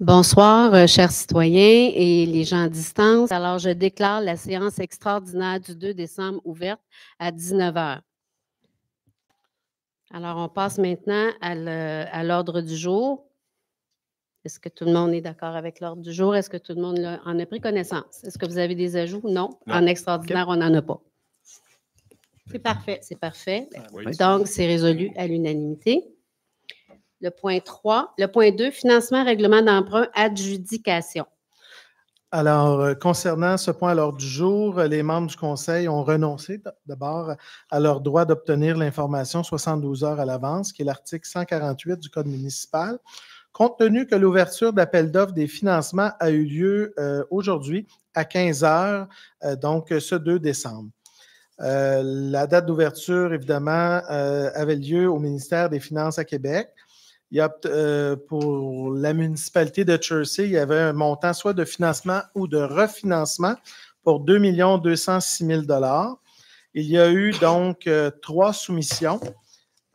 Bonsoir, chers citoyens et les gens à distance. Alors, je déclare la séance extraordinaire du 2 décembre ouverte à 19 h. Alors, on passe maintenant à l'ordre du jour. Est-ce que tout le monde est d'accord avec l'ordre du jour? Est-ce que tout le monde en a pris connaissance? Est-ce que vous avez des ajouts? Non. En extraordinaire, on n'en a pas. C'est parfait. C'est parfait. Oui. Donc, c'est résolu à l'unanimité. Le point 3. Le point 2, financement, règlement d'emprunt, adjudication. Alors, concernant ce point à l'ordre du jour, les membres du Conseil ont renoncé d'abord à leur droit d'obtenir l'information 72 heures à l'avance, qui est l'article 148 du Code municipal, compte tenu que l'ouverture d'appel d'offres des financements a eu lieu aujourd'hui à 15 heures, donc ce 2 décembre. La date d'ouverture, évidemment, avait lieu au ministère des Finances à Québec. Il y a, pour la municipalité de Chersey, il y avait un montant soit de financement ou de refinancement pour 2 206 000 $. Il y a eu donc 3 soumissions.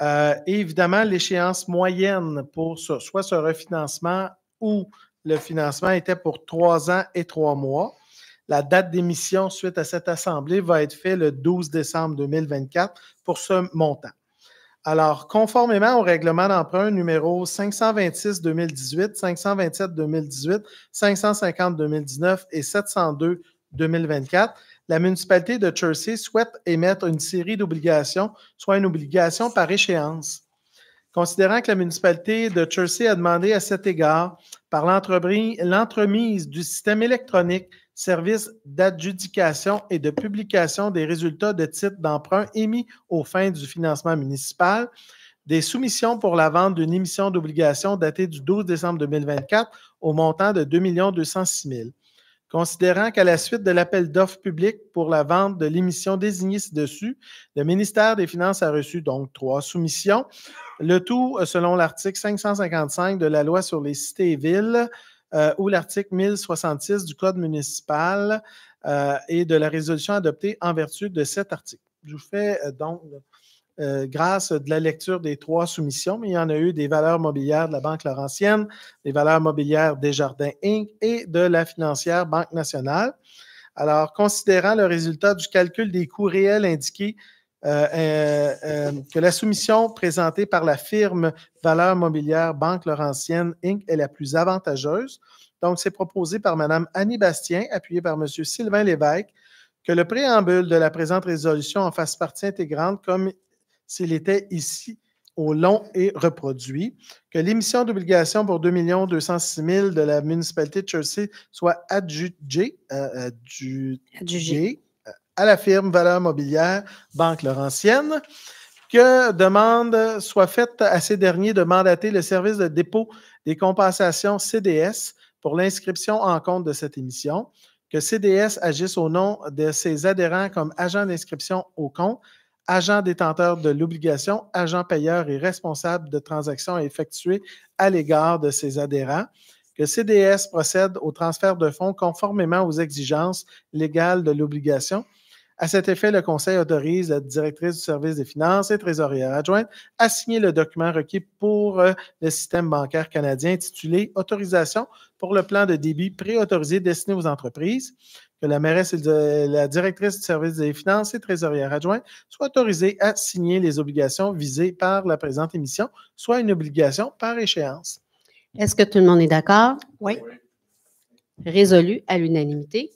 Et évidemment, l'échéance moyenne pour soit ce refinancement ou le financement était pour 3 ans et 3 mois. La date d'émission suite à cette assemblée va être faite le 12 décembre 2024 pour ce montant. Alors, conformément au règlement d'emprunt numéro 526-2018, 527-2018, 550-2019 et 702-2024, la municipalité de Chersey souhaite émettre une série d'obligations, soit une obligation par échéance. Considérant que la municipalité de Chersey a demandé à cet égard, par l'entremise du système électronique, service d'adjudication et de publication des résultats de titres d'emprunt émis aux fins du financement municipal, des soumissions pour la vente d'une émission d'obligations datée du 12 décembre 2024 au montant de 2 206 000 $. Considérant qu'à la suite de l'appel d'offres public pour la vente de l'émission désignée ci-dessus, le ministère des Finances a reçu donc 3 soumissions, le tout selon l'article 555 de la loi sur les cités et villes ou l'article 1066 du Code municipal et de la résolution adoptée en vertu de cet article. Je vous fais donc grâce de la lecture des 3 soumissions, mais il y en a eu des valeurs mobilières de la Banque Laurentienne, des valeurs mobilières Desjardins Inc. et de la financière Banque nationale. Alors, considérant le résultat du calcul des coûts réels indiqués, que la soumission présentée par la firme Valeurs mobilières Banque Laurentienne Inc. est la plus avantageuse. Donc, c'est proposé par Mme Annie Bastien, appuyé par M. Sylvain Lévesque, que le préambule de la présente résolution en fasse partie intégrante comme s'il était ici au long et reproduit, que l'émission d'obligations pour 2 206 000 $ de la municipalité de Chersey soit adjugée à la firme Valeurs mobilières Banque Laurentienne, que demande soit faite à ces derniers de mandater le service de dépôt des compensations CDS pour l'inscription en compte de cette émission, que CDS agisse au nom de ses adhérents comme agent d'inscription au compte, agent détenteur de l'obligation, agent payeur et responsable de transactions effectuées à l'égard de ses adhérents, que CDS procède au transfert de fonds conformément aux exigences légales de l'obligation. À cet effet, le Conseil autorise la directrice du service des finances et trésorière adjointe à signer le document requis pour le système bancaire canadien intitulé « Autorisation pour le plan de débit préautorisé destiné aux entreprises », que la mairesse et la directrice du service des finances et trésorière adjointe soient autorisées à signer les obligations visées par la présente émission, soit une obligation par échéance. Est-ce que tout le monde est d'accord? Oui. Résolu à l'unanimité.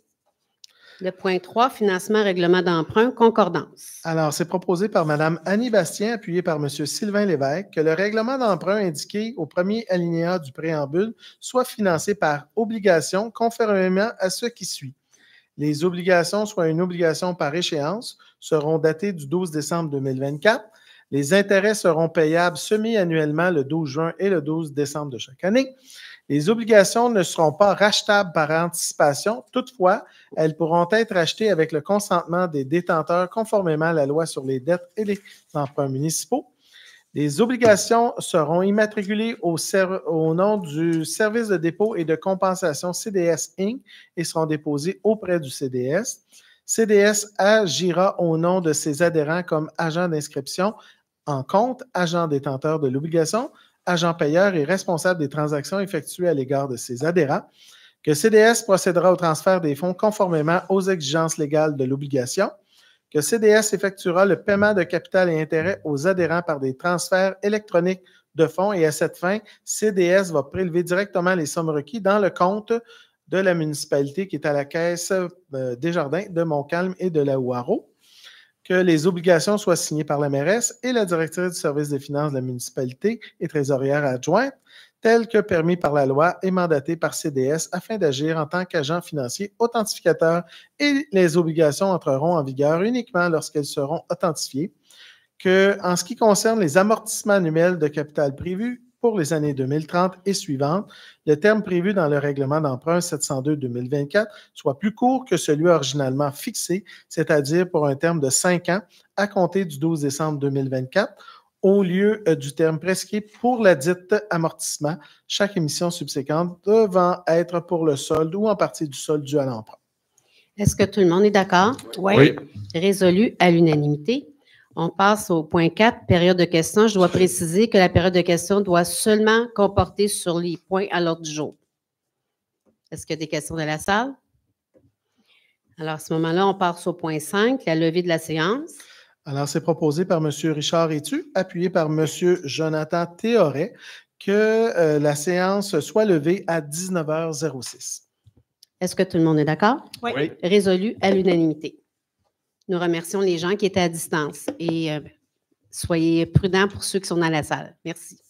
Le point 3, financement, règlement d'emprunt, concordance. Alors, c'est proposé par Mme Annie Bastien, appuyé par M. Sylvain Lévesque, que le règlement d'emprunt indiqué au premier alinéa du préambule soit financé par obligation conformément à ce qui suit. Les obligations, soit une obligation par échéance, seront datées du 12 décembre 2024. Les intérêts seront payables semi-annuellement le 12 juin et le 12 décembre de chaque année. Les obligations ne seront pas rachetables par anticipation. Toutefois, elles pourront être achetées avec le consentement des détenteurs conformément à la loi sur les dettes et les emprunts municipaux. Les obligations seront immatriculées au nom du Service de dépôt et de compensation CDS Inc. et seront déposées auprès du CDS. CDS agira au nom de ses adhérents comme agent d'inscription en compte, agent détenteur de l'obligation, agent payeur et responsable des transactions effectuées à l'égard de ses adhérents, que CDS procédera au transfert des fonds conformément aux exigences légales de l'obligation, que CDS effectuera le paiement de capital et intérêts aux adhérents par des transferts électroniques de fonds et à cette fin, CDS va prélever directement les sommes requises dans le compte de la municipalité qui est à la caisse Desjardins, de Montcalm et de la Ouaro, que les obligations soient signées par la mairesse et la directrice du service des finances de la municipalité et trésorière adjointe, telles que permis par la loi et mandatées par CDS afin d'agir en tant qu'agent financier authentificateur et les obligations entreront en vigueur uniquement lorsqu'elles seront authentifiées, que, en ce qui concerne les amortissements annuels de capital prévus pour les années 2030 et suivantes, le terme prévu dans le règlement d'emprunt 702-2024 soit plus court que celui originalement fixé, c'est-à-dire pour un terme de 5 ans à compter du 12 décembre 2024, au lieu du terme prescrit pour la dite amortissement, chaque émission subséquente devant être pour le solde ou en partie du solde dû à l'emprunt. Est-ce que tout le monde est d'accord? Oui. Résolu à l'unanimité. On passe au point 4, période de questions. Je dois préciser que la période de questions doit seulement comporter sur les points à l'ordre du jour. Est-ce qu'il y a des questions de la salle? Alors, à ce moment-là, on passe au point 5, la levée de la séance. Alors, c'est proposé par M. Richard Etu, appuyé par M. Jonathan Théoret, que la séance soit levée à 19h06. Est-ce que tout le monde est d'accord? Oui. Résolu à l'unanimité. Nous remercions les gens qui étaient à distance et soyez prudents pour ceux qui sont dans la salle. Merci.